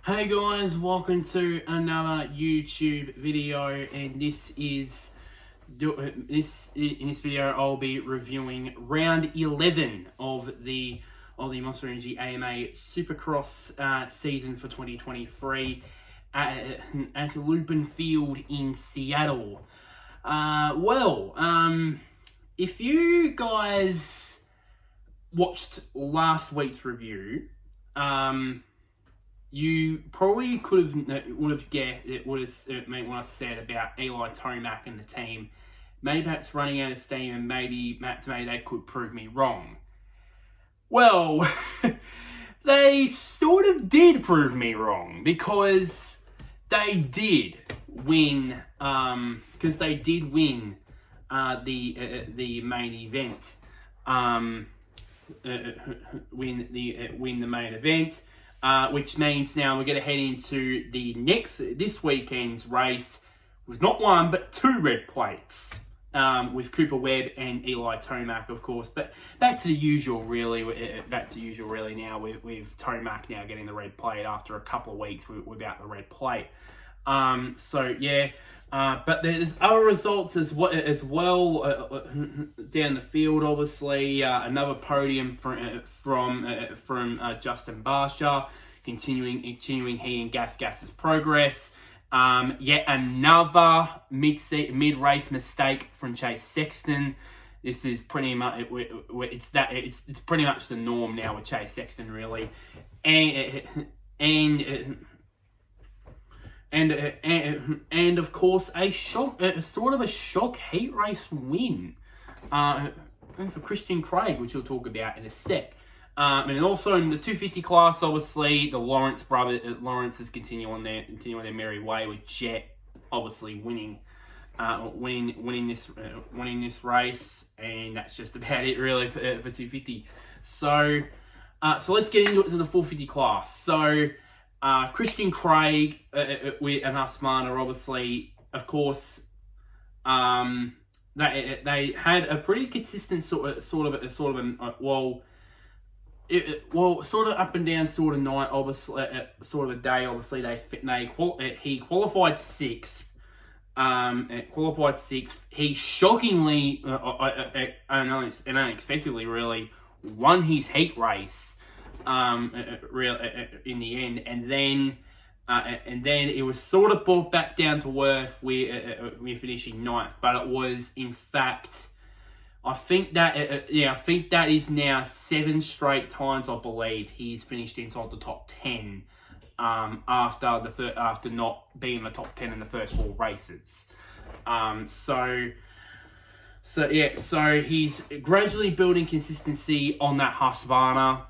Hey guys, welcome to another YouTube video, and in this video I'll be reviewing round 11 of the Monster Energy AMA Supercross season for 2023 at Lumen Field in Seattle. If you guys watched last week's review, you probably would have guessed what I said about Eli Tomac and the team. Maybe perhaps running out of steam, and maybe they could prove me wrong. Well, they sort of did prove me wrong, because they did win. The main event. Win the main event. Which means now we're going to head into this weekend's race with not one but two red plates, with Cooper Webb and Eli Tomac, of course. But back to the usual, really. Now with Tomac now getting the red plate after a couple of weeks without the red plate. But there's other results as well down the field. Obviously, another podium from Justin Barsha, continuing he and Gas's progress. Yet another mid-race mistake from Chase Sexton. This is pretty much it's pretty much the norm now with Chase Sexton, really, and of course a sort of a shock heat race win for Christian Craig, which we'll talk about in a sec. And also in the 250 class, obviously the Lawrence is continuing on their merry way, with Jet obviously winning this race, and that's just about it really for 250. So let's get into the 450 class. So Christian Craig and Husqvarna, obviously, of course, they had a pretty consistent sort of up and down sort of night, obviously, sort of a day. Obviously, he qualified sixth. He shockingly and unexpectedly really won his heat race. In the end, and then it was sort of brought back down to earth. We're finishing ninth, but it was in fact, I think that is now 7 straight times, I believe, he's finished inside the top 10 after not being in the top 10 in the first 4 races. So he's gradually building consistency on that Husqvarna.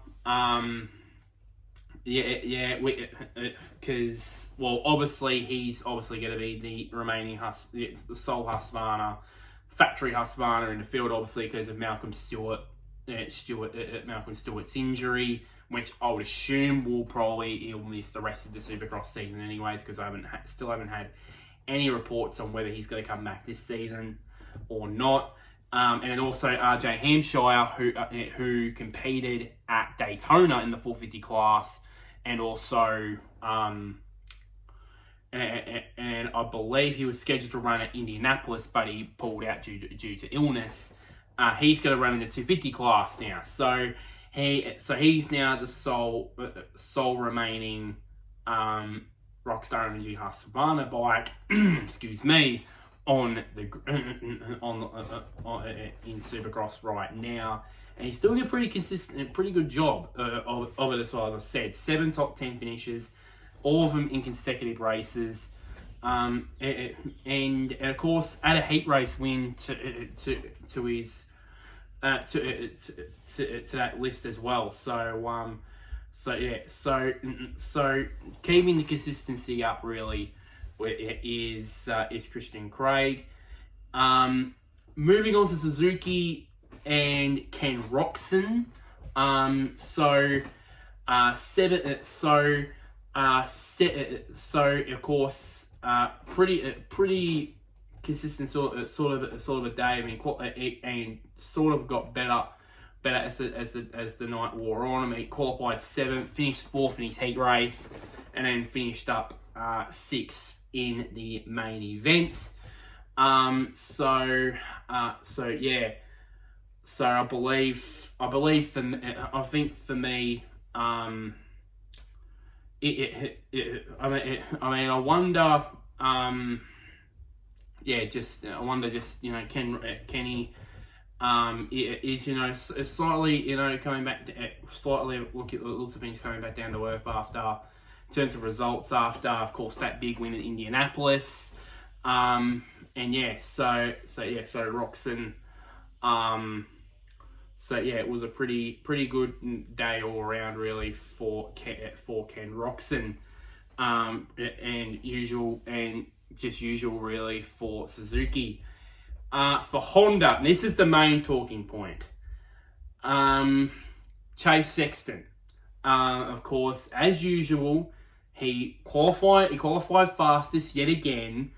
Because obviously he's going to be the remaining the sole Husqvarna, factory Husqvarna in the field, obviously because of Malcolm Stewart's injury, which I would assume he'll miss the rest of the Supercross season anyways, because I still haven't had any reports on whether he's going to come back this season or not. And then also RJ Hampshire, who competed at Daytona in the 450 class, and also and I believe he was scheduled to run at Indianapolis, but he pulled out due to illness. He's going to run in the 250 class now, so he's now the sole remaining Rockstar Energy Husqvarna bike. Excuse me. In Supercross right now, and he's doing a pretty good job of it as well. As I said, 7 top 10 finishes, all of them in consecutive races, and of course at a heat race win to that list as well. So keeping the consistency up really is Christian Craig. Moving on to Suzuki and Ken Roczen. Of course, pretty consistent sort of a day. I mean, and sort of got better as the night wore on. I mean, qualified 7th, finished 4th in his heat race, and then finished up 6th in the main event. So yeah. So I think for me, I wonder, can he, is slightly, coming back to, slightly lots of things coming back down to earth after, in terms of results after, of course, that big win in Indianapolis. And yeah, so Roxon, so yeah, it was a pretty good day all around, really, for Ken Roxon, and usual really for Suzuki. For Honda, this is the main talking point. Chase Sexton, of course, as usual, he qualified fastest yet again,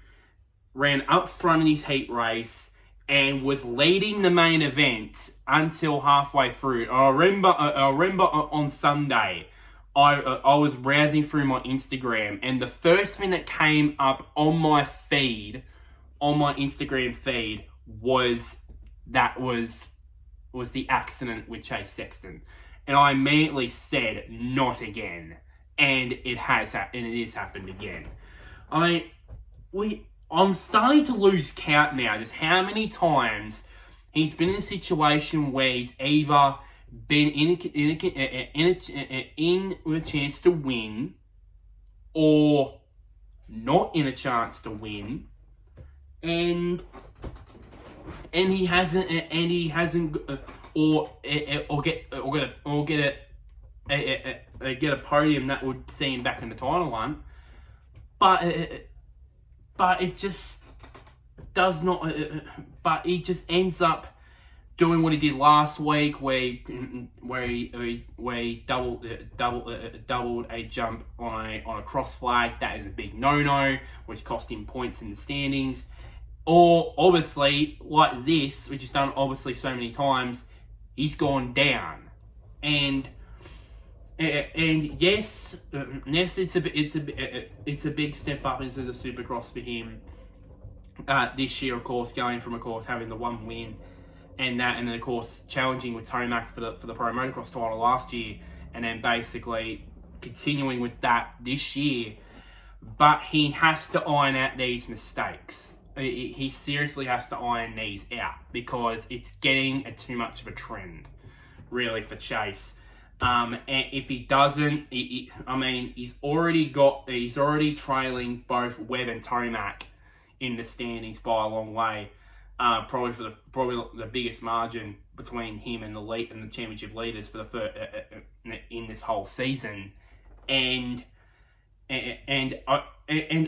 ran up front in his heat race, and was leading the main event until halfway through. I remember on Sunday, I was browsing through my Instagram, and the first thing that came up on my Instagram feed, was the accident with Chase Sexton, and I immediately said, not again, and it is happened again. I mean, I'm starting to lose count now, just how many times he's been in a situation where he's either been in with a chance to win, or not in a chance to win, and he hasn't get a podium that would see him back in the title run, but it just does not. But he just ends up doing what he did last week, where he doubled a jump on a cross flag. That is a big no-no, which cost him points in the standings. Or obviously, like this, which is done obviously so many times, he's gone down, and yes, it's a big step up into the Supercross for him this year. Of course, going from having the one win, and then of course challenging with Tomac for the Pro Motocross title last year, and then basically continuing with that this year. But he has to iron out these mistakes. He seriously has to iron these out, because it's getting too much of a trend, really, for Chase. And if he doesn't, he's already trailing both Webb and Tomac in the standings by a long way. Probably the biggest margin between him and the championship leaders for in this whole season. And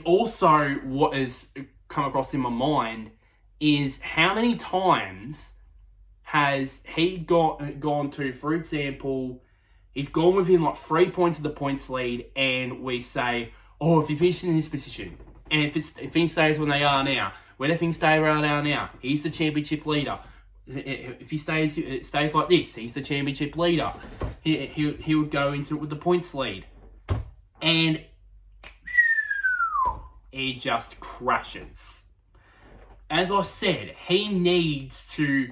also, what has come across in my mind is how many times has he gone to, for example, he's gone within like 3 points of the points lead, and we say, oh, if he finishes in this position, and if things stays when they are now, where things stay where they are now, he's the championship leader. If he stays like this, he's the championship leader. He would go into it with the points lead, and he just crashes. As I said, he needs to.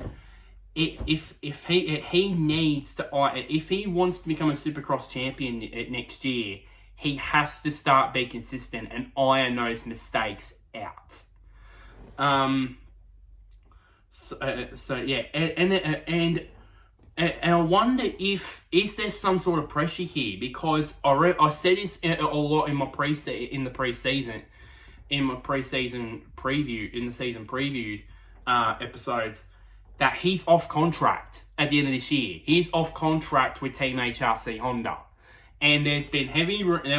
If he wants to become a Supercross champion next year, he has to start being consistent and iron those mistakes out. So yeah, and I wonder is there some sort of pressure here, because I said this a lot in my season preview episodes, that he's off contract at the end of this year. He's off contract with Team HRC Honda. And there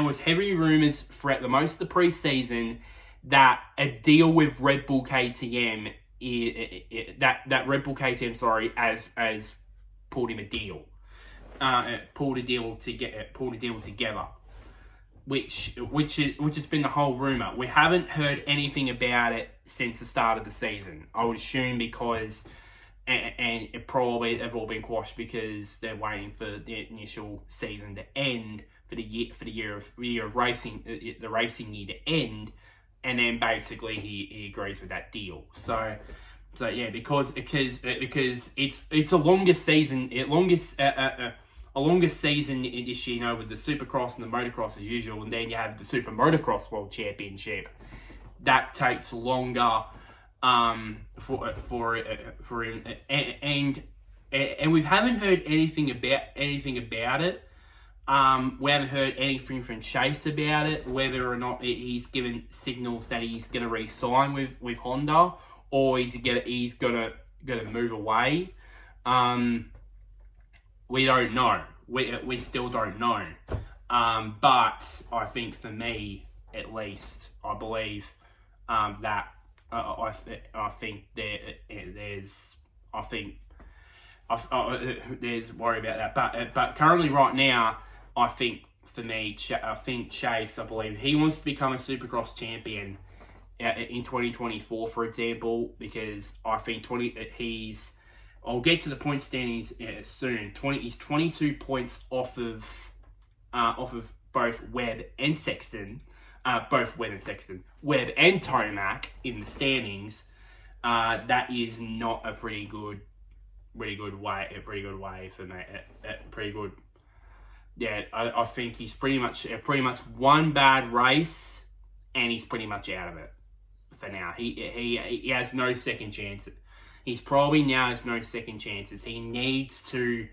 was heavy rumours throughout the most of the preseason that a deal with Red Bull KTM, that Red Bull KTM, as pulled him a deal. Pulled a deal together. Which has been the whole rumour. We haven't heard anything about it since the start of the season. I would assume because, and it probably have all been quashed because they're waiting for the initial season to end for the year of racing, the racing year to end, and then basically he agrees with that deal. So yeah, because it's a longer season, a longer season this year, you know, with the Supercross and the Motocross as usual, and then you have the Super Motocross World Championship. That takes longer for him, and we haven't heard anything about it. We haven't heard anything from Chase about it, whether or not he's given signals that he's going to re-sign with Honda, or he's gonna move away. We don't know. We still don't know. But I think for me, at least, I believe that I think there's worry about that. But currently, right now, I think for me, I think Chase, I believe he wants to become a Supercross champion in 2024, for example, because I think I'll get to the point standings soon. He's 22 points off of both Webb and Sexton, Webb and Tomac in the standings. That is not a pretty good way for me. Pretty good. Yeah, I think he's pretty much one bad race, and he's pretty much out of it for now. He has no second chance. He's probably now has no second chances. He needs to,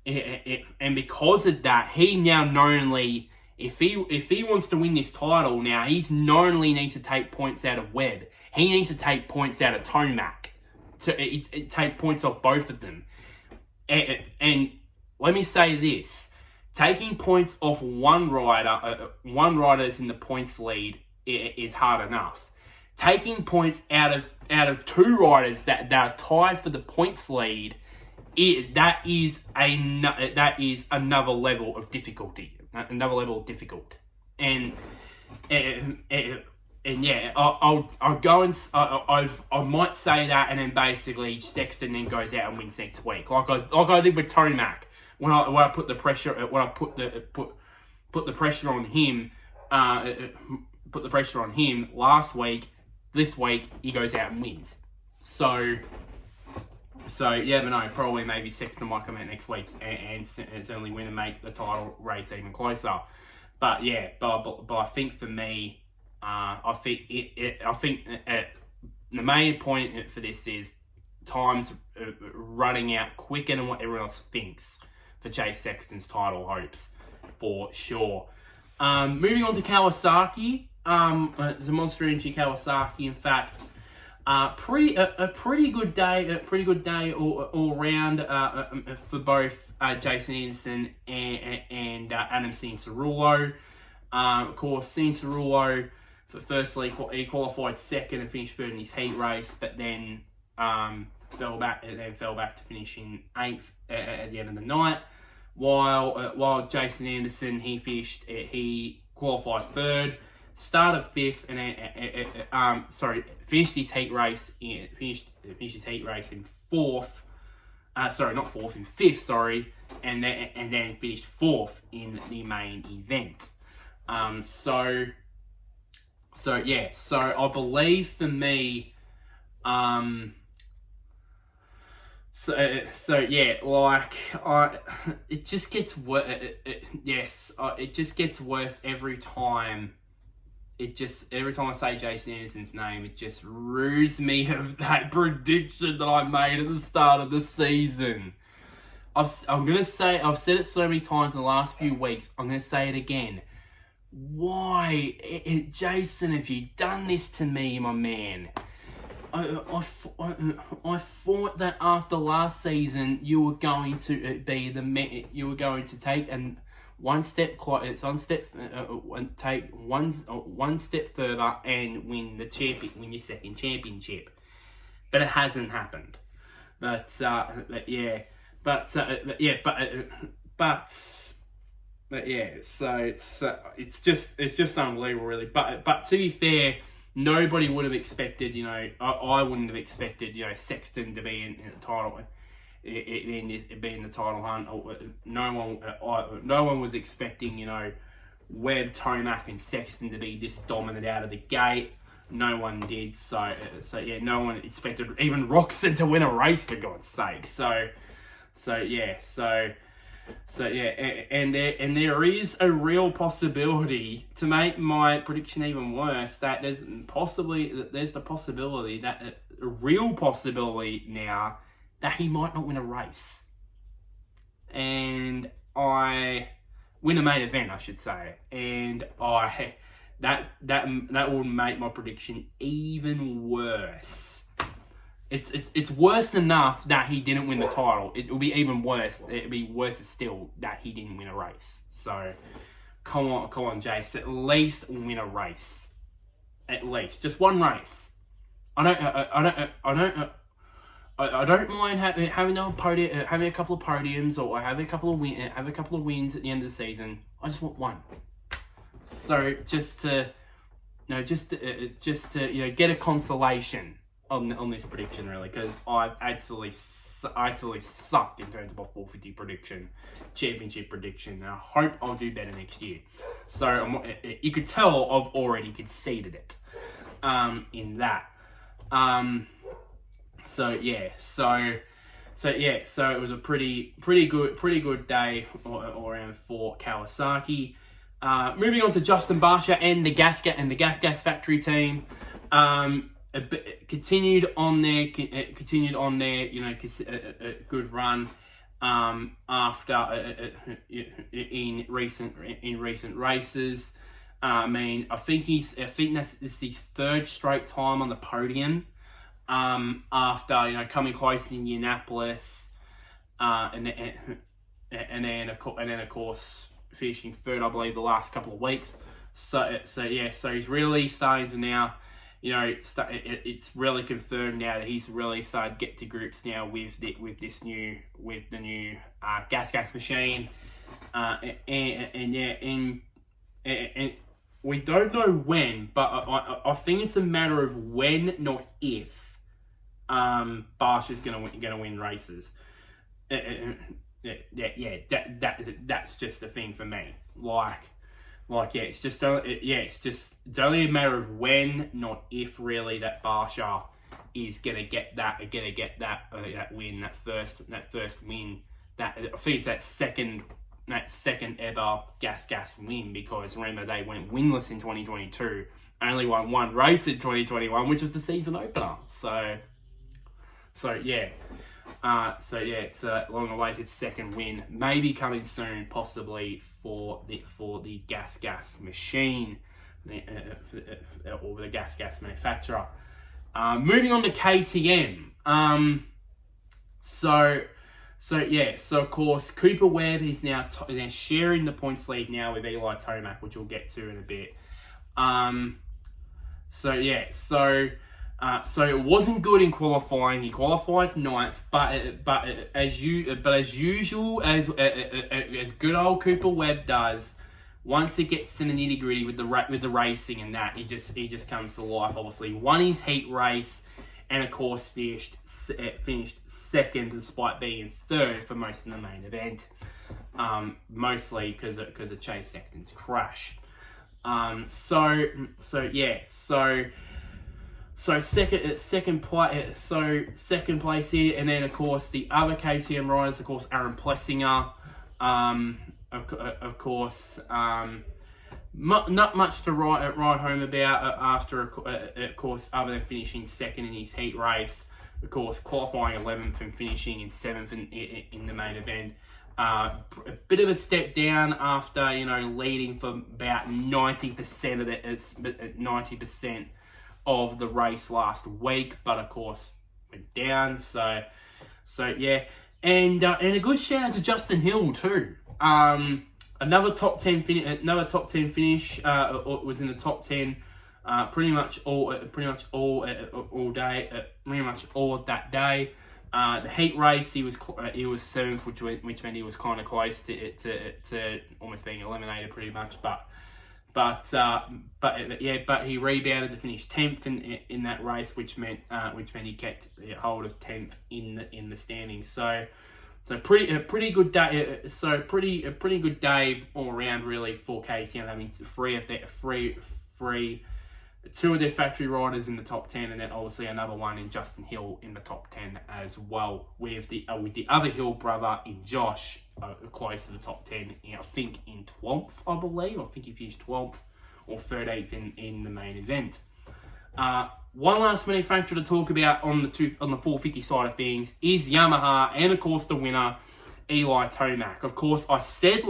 and because of that, he now knowingly, if he wants to win this title now, he's knowingly needs to take points out of Webb. He needs to take points out of Tomac, to take points off both of them. And let me say this: taking points off one rider that's in the points lead is hard enough. Taking points out of two riders that are tied for the points lead, that is another level of difficulty. And yeah, I'll go and I might say that, and then basically Sexton then goes out and wins next week, like I did with Tomac when I put the pressure put the pressure on him last week. This week he goes out and wins. So yeah, but no, probably maybe Sexton might come out next week and certainly win and make the title race even closer. But yeah, but I think for me, I think the main point for this is time's running out quicker than what everyone else thinks for Chase Sexton's title hopes, for sure. Moving on to Kawasaki. It's a Monster Energy Kawasaki, in fact. A pretty good day all around for both Jason Anderson and Adam Cianciarulo. Of course, Cianciarulo, firstly, he qualified second and finished third in his heat race, but then fell back to finishing 8th at the end of the night. While Jason Anderson, he qualified third, started 5th, and finished his heat race in 4th. In 5th, and then finished 4th in the main event. So I believe for me, it just gets worse. It just gets worse every time. Every time I say Jason Anderson's name, it just rues me of that prediction that I made at the start of the season. I've said it so many times in the last few weeks, I'm going to say it again. Why, Jason, have you done this to me, my man? I thought that after last season, you were going to you were going to take one step further and win your second championship, but it hasn't happened. But yeah. So it's just unbelievable, really. But to be fair, nobody would have expected, I wouldn't have expected, Sexton to be in the title. it being the title hunt. No one was expecting, Webb, Tomac, and Sexton to be this dominant out of the gate. No one did. So yeah, no one expected even Roxon to win a race, for God's sake. So there is a real possibility, to make my prediction even worse, that there's the possibility that a real possibility now that he might not win a race, and I win a main event, I should say, and that will make my prediction even worse. It's worse enough that he didn't win the title. It will be even worse. It'll be worse still that he didn't win a race. So, come on, Jace. At least win a race. At least just one race. I don't mind having a podium, having a couple of podiums, or having a couple of wins at the end of the season. I just want one. So just to get a consolation on this prediction, really, because I've absolutely sucked in terms of a 450 championship prediction, and I hope I'll do better next year. So you could tell I've already conceded it in that. So it was a pretty good day all around for Kawasaki. Moving on to Justin Barsha and the Gas Factory team. Continued on their good run after in recent races. I think that's his third straight time on the podium. After coming close in Indianapolis, and then of course finishing third, I believe, the last couple of weeks. So he's really starting to now, it's really confirmed now that he's really started to get to grips now with the new gas machine, and we don't know when, but I think it's a matter of when, not if. Barsha's gonna win races. That's just the thing for me. It's only a matter of when, not if, really, that Barsha is gonna get that win, that first win. I think it's that second ever gas win, because remember, they went winless in 2022, only won one race in 2021, which was the season opener. So it's a long-awaited second win, maybe coming soon, possibly for the gas machine, or the gas manufacturer. Moving on to KTM. So of course Cooper Webb is now sharing the points lead now with Eli Tomac, which we'll get to in a bit. So it wasn't good in qualifying. He qualified 9th, but as usual, as good old Cooper Webb does, once it gets to the nitty gritty with the racing and that, he just comes to life. Obviously, won his heat race, and of course finished second despite being third for most of the main event, mostly because of Chase Sexton's crash. So second place here, and then of course the other KTM riders, of course Aaron Plessinger, of course, not much to write home about after, of course, other than finishing second in his heat race, of course qualifying 11th and finishing in 7th in the main event. A bit of a step down after leading for about 90% of the race last week, but of course went down. So yeah, and a good shout out to Justin Hill too. Another top 10 finish. Was in the top 10. Pretty much all day. Pretty much all of that day. The heat race, he was 7th, which meant he was kind of close to almost being eliminated, pretty much. But but he rebounded to finish 10th in that race, which meant he kept hold of 10th in the standings. So pretty good day. So pretty good day all around really for KTM, having two of their factory riders in the top 10, and then obviously another one in Justin Hill in the top 10 as well, with the other Hill brother in Josh close to the top 10. I think in 12th, I believe. I think he finished 12th or 13th in the main event. One last manufacturer to talk about on the 450 side of things is Yamaha, and of course the winner, Eli Tomac. Of course, I said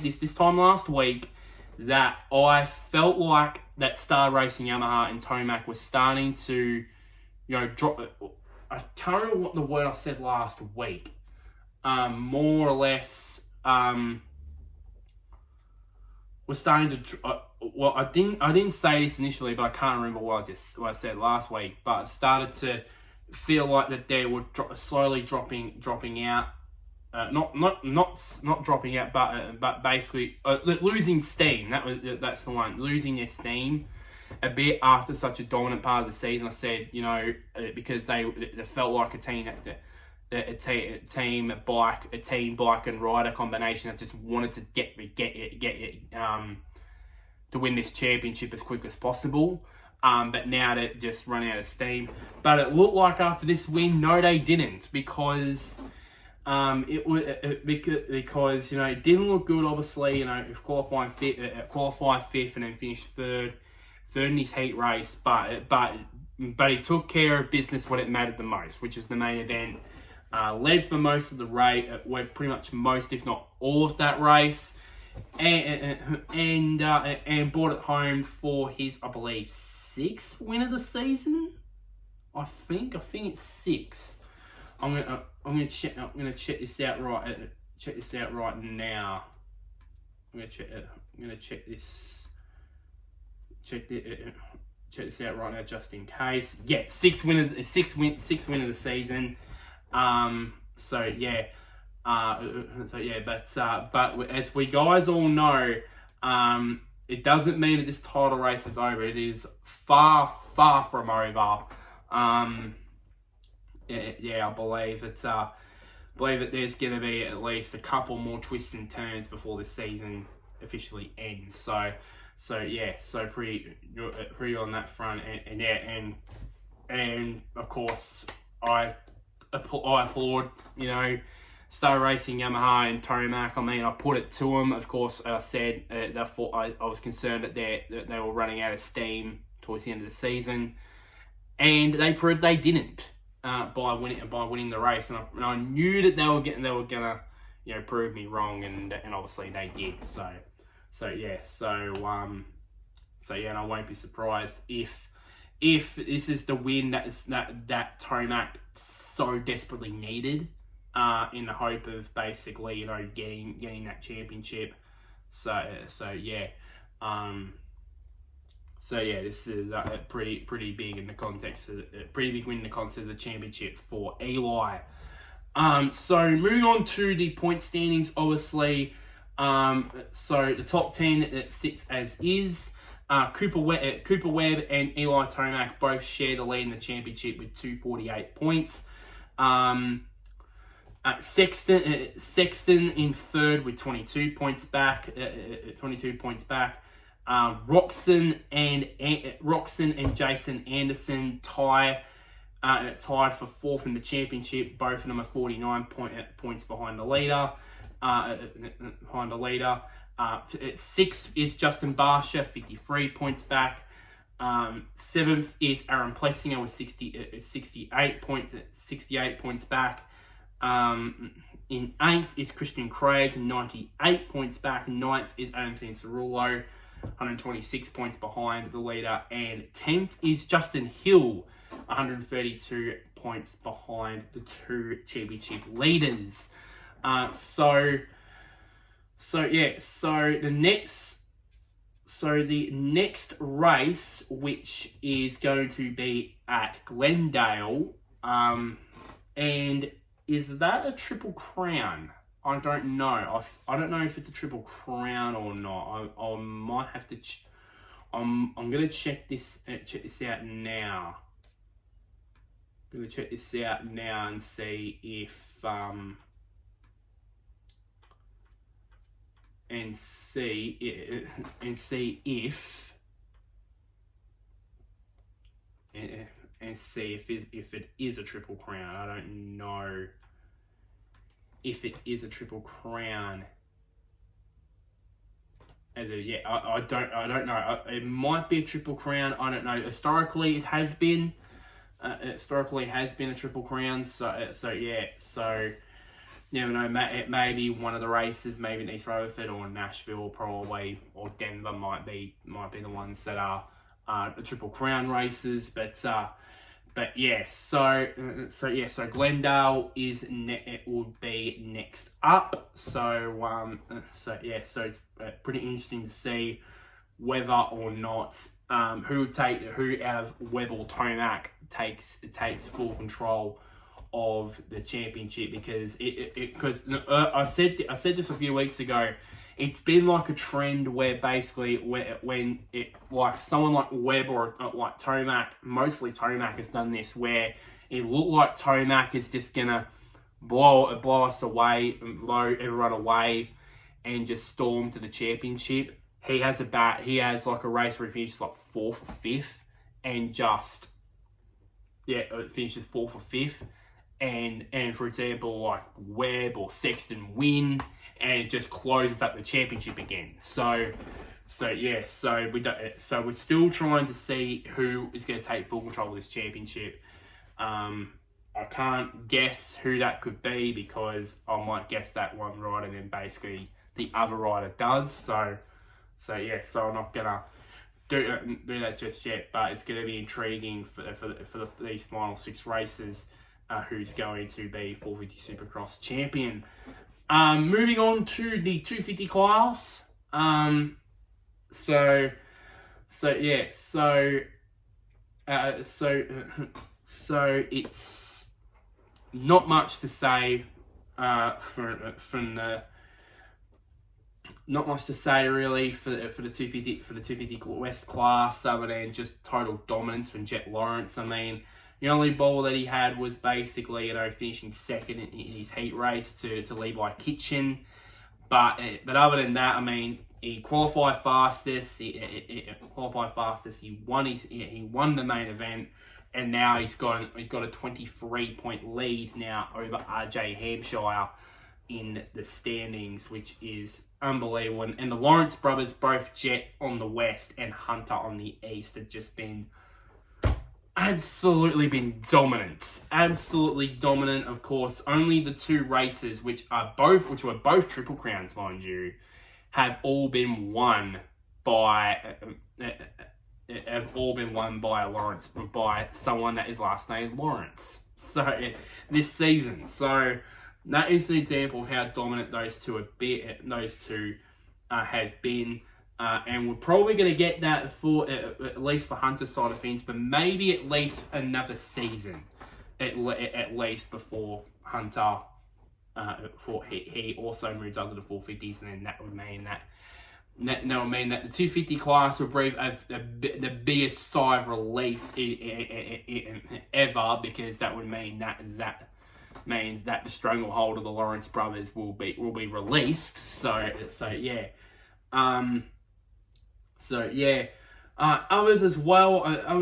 this time last week, that I felt like that Star Racing Yamaha and Tomac was starting to, drop. I can't remember what the word I said last week. More or less, was starting to. Well, I didn't say this initially, but I can't remember what I said last week. But it started to feel like that they were slowly dropping out. Not dropping out, but basically losing steam. That's the one, losing their steam a bit after such a dominant part of the season. I said, because they felt like a team bike and rider combination that just wanted to get to win this championship as quick as possible. But now they're just running out of steam. But it looked like after this win, no, they didn't, because. Because it didn't look good. Obviously, qualifying fifth and then finished third in his heat race. But he took care of business when it mattered the most, which is the main event. Led for most of the race, went pretty much most, if not all, of that race, and brought it home for his, I believe, 6th win of the season. I think it's 6. I'm gonna check this out right. Check this out right now. I'm gonna check this out right now just in case. Yeah, 6th win of the season. But as we guys all know, it doesn't mean that this title race is over. It is far from over. I believe that there's going to be at least a couple more twists and turns before the season officially ends. So pretty on that front, and of course I applaud Star Racing Yamaha and Tomac. I mean, I put it to them. Of course, I said I was concerned that they were running out of steam towards the end of the season, and they proved they didn't. By winning the race, and I knew that they were gonna prove me wrong, and obviously they did. And I won't be surprised if this is the win that Tomac so desperately needed, in the hope of basically getting that championship. This is pretty big in the context of pretty big win in the context of the championship for Eli. So moving on to the point standings, obviously. So the top 10 it sits as is. Cooper Webb and Eli Tomac both share the lead in the championship with 248 points. Sexton in third with 22 points back. Roxon and Jason Anderson tied for fourth in the championship. Both of them are 49 points behind the leader. Sixth is Justin Barsha, 53 points back. Seventh is Aaron Plessinger with 68 points back. In 8th is Christian Craig, 98 points back. 9th is Anthony Cerullo, 126 points behind the leader. And 10th is Justin Hill, 132 points behind the two championship leaders. So the next race, which is going to be at Glendale, and is that a Triple Crown? I don't know. I don't know if it's a Triple Crown or not. I might have to. I'm gonna check this out now. I'm gonna check this out now and see if and see if it is a Triple Crown. I don't know if it is a Triple Crown as of yet. I don't know. It might be a Triple Crown. I don't know. Historically, it has been. Historically, it has been a Triple Crown. So yeah. So you never know. It may be one of the races. Maybe in East Rutherford or Nashville, probably, or Denver might be the ones that are the Triple Crown races. But yeah, so Glendale would be next up. So it's pretty interesting to see whether or not who out of Webb or Tomac takes full control of the championship, because I said this a few weeks ago. It's been like a trend where basically when someone like Webb or like Tomac, mostly Tomac has done this, where it looked like Tomac is just gonna blow us away, blow everyone away, and just storm to the championship. He has like a race where he finishes like 4th or 5th, and just it finishes 4th or 5th. And for example, like Webb or Sexton win, and it just closes up the championship again. So we're still trying to see who is going to take full control of this championship. I can't guess who that could be, because I might guess that one right, and then basically the other rider does. So I'm not gonna do that just yet. But it's going to be intriguing for these final 6 races. Who's going to be 450 Supercross champion. Moving on to the 250 class. So it's not much to say not much to say really for the 250 West class, other than just total dominance from Jet Lawrence. I mean, the only ball that he had was basically, finishing second in his heat race to Levi Kitchen. But other than that, I mean, he qualified fastest. He won the main event, and now he's got a 23-point lead now over RJ Hampshire in the standings, which is unbelievable. And the Lawrence brothers, both Jet on the west and Hunter on the east, have just been absolutely dominant. Of course, only the 2 races, which were both Triple Crowns, mind you, have all been won by Lawrence, by someone that is last name Lawrence. So this season, so that is an example of how dominant those two have been. And we're probably going to get that for at least for Hunter's side of things, but maybe at least another season, at least before Hunter, he also moves under the 450s, and then that would mean that the 250 class will breathe the biggest sigh of relief ever, because that would mean that means that the stranglehold of the Lawrence brothers will be released. Others as well. A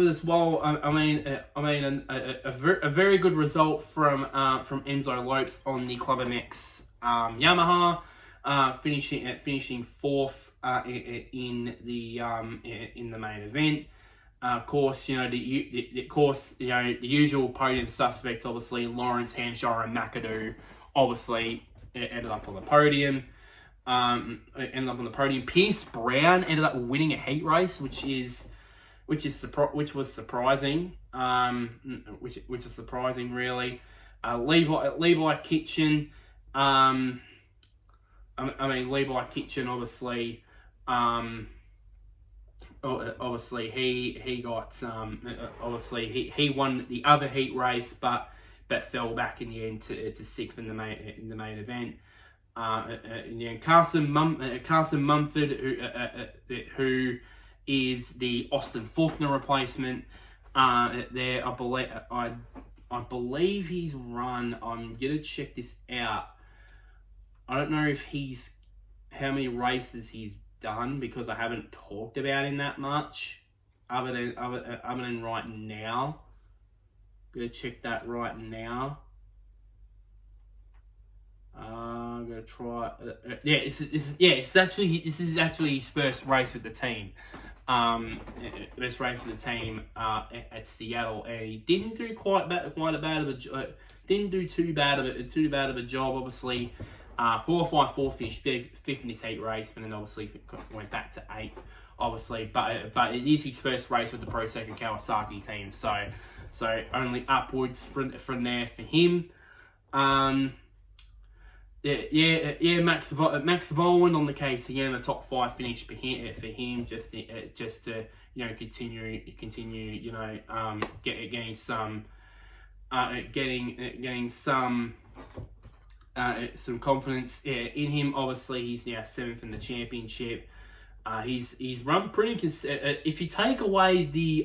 very good result from Enzo Lopes on the Club MX Yamaha, finishing 4th in the main event. Of course, the usual podium suspects, obviously Lawrence, Hampshire, and McAdoo, obviously ended up on the podium. Pierce Brown ended up winning a heat race, which was surprising. Which is surprising, really. Levi Kitchen. Levi Kitchen, obviously. Obviously, he got he won the other heat race, but fell back in the end to 6th in the main event. Carson Mumford, who is the Austin Faulkner replacement. There, I believe he's run. I'm gonna check this out. I don't know if how many races he's done, because I haven't talked about him that much, other than right now. Gonna check that right now. I'm gonna try. This is actually his first race with the team. First race with the team at Seattle, and he didn't do didn't do too bad of a job. Obviously, qualified fourth, finished fifth in his heat race, and then obviously went back to eighth. Obviously, but it is his first race with the Pro Second Kawasaki team, so only upwards from there for him. Max Bowen on the KTM, a top 5 finish for him, just to continue getting some confidence in him. Obviously, he's now 7th in the championship. He's run pretty if you take away him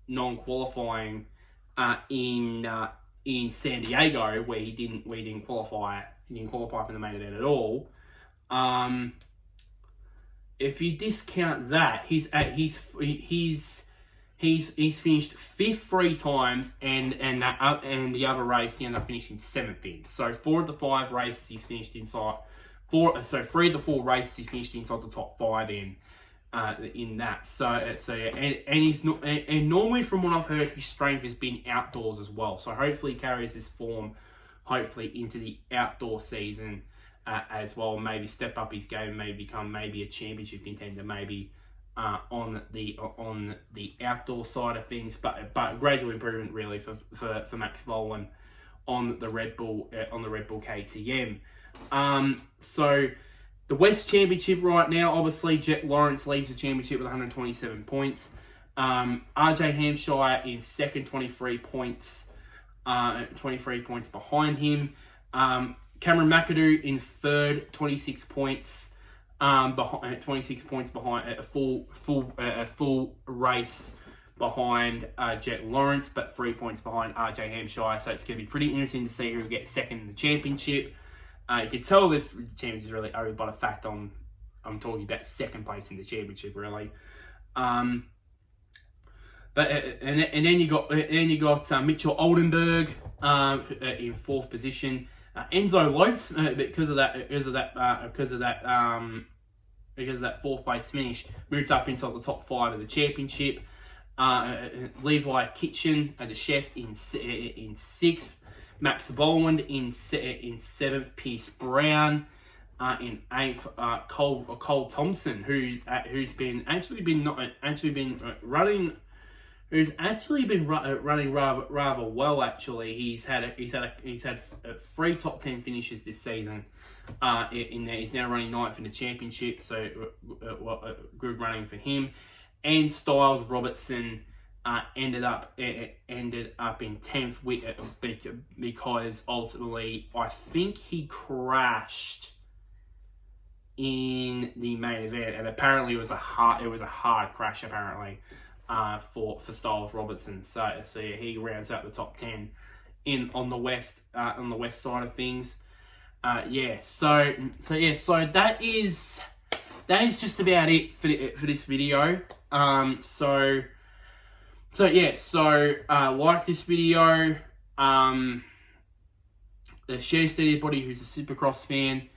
non-qualifying in San Diego, where he didn't qualify for the main event at all. If you discount that, he's finished 5th 3 times, and the other race he ended up finishing 7th in. So 4 of the 5 races he's finished inside. 3 of the 4 races he finished inside the top 5 in that. And normally, from what I've heard, his strength has been outdoors as well. So hopefully he carries this form into the outdoor season as well. Maybe step up his game, maybe become a championship contender, maybe on the outdoor side of things. But gradual improvement really for Max Bowen on the Red Bull KTM. So the West Championship right now, obviously, Jet Lawrence leads the championship with 127 points. RJ Hampshire in second, 23 points. 23 points behind him. Cameron McAdoo in third, 26 points. 26 points behind a full race behind Jet Lawrence, but 3 points behind RJ Hampshire. So it's going to be pretty interesting to see who gets second in the championship. You can tell this championship is really over by the fact I'm talking about second place in the championship, really. And then you got Mitchell Oldenburg in 4th position. Enzo Lopes, because of that 4th place finish, moves up into the top 5 of the championship. Levi Kitchen, the chef, in 6th. Max Bowen in 7th. Pierce Brown in 8th. Cole Thompson, who's actually been running rather well. Actually, he's had 3 top 10 finishes this season. In there, he's now running 9th in the championship. So good running for him. And Styles Robertson ended up in 10th because ultimately I think he crashed in the main event, and apparently it was a hard crash apparently for Styles Robertson. So yeah, he rounds out the top 10 on the west side of things. So that is just about it for this video. Like this video, share to anybody who's a Supercross fan.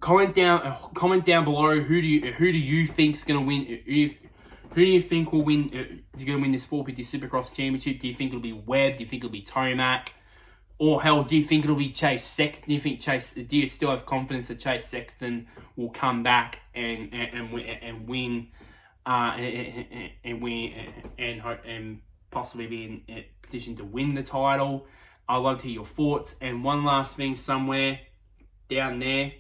Comment down below who do you think's gonna win? Who do you think will win? Is going to win this 450 Supercross Championship? Do you think it'll be Webb? Do you think it'll be Tomac? Or hell, do you think it'll be Chase Sexton? Do you still have confidence that Chase Sexton will come back and win? And possibly be in a position to win the title? I'd love to hear your thoughts. And one last thing, down there,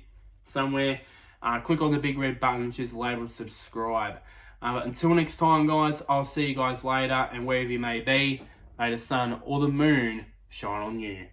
click on the big red button which is labeled subscribe. Until next time, guys, I'll see you guys later, and wherever you may be, may the sun or the moon shine on you.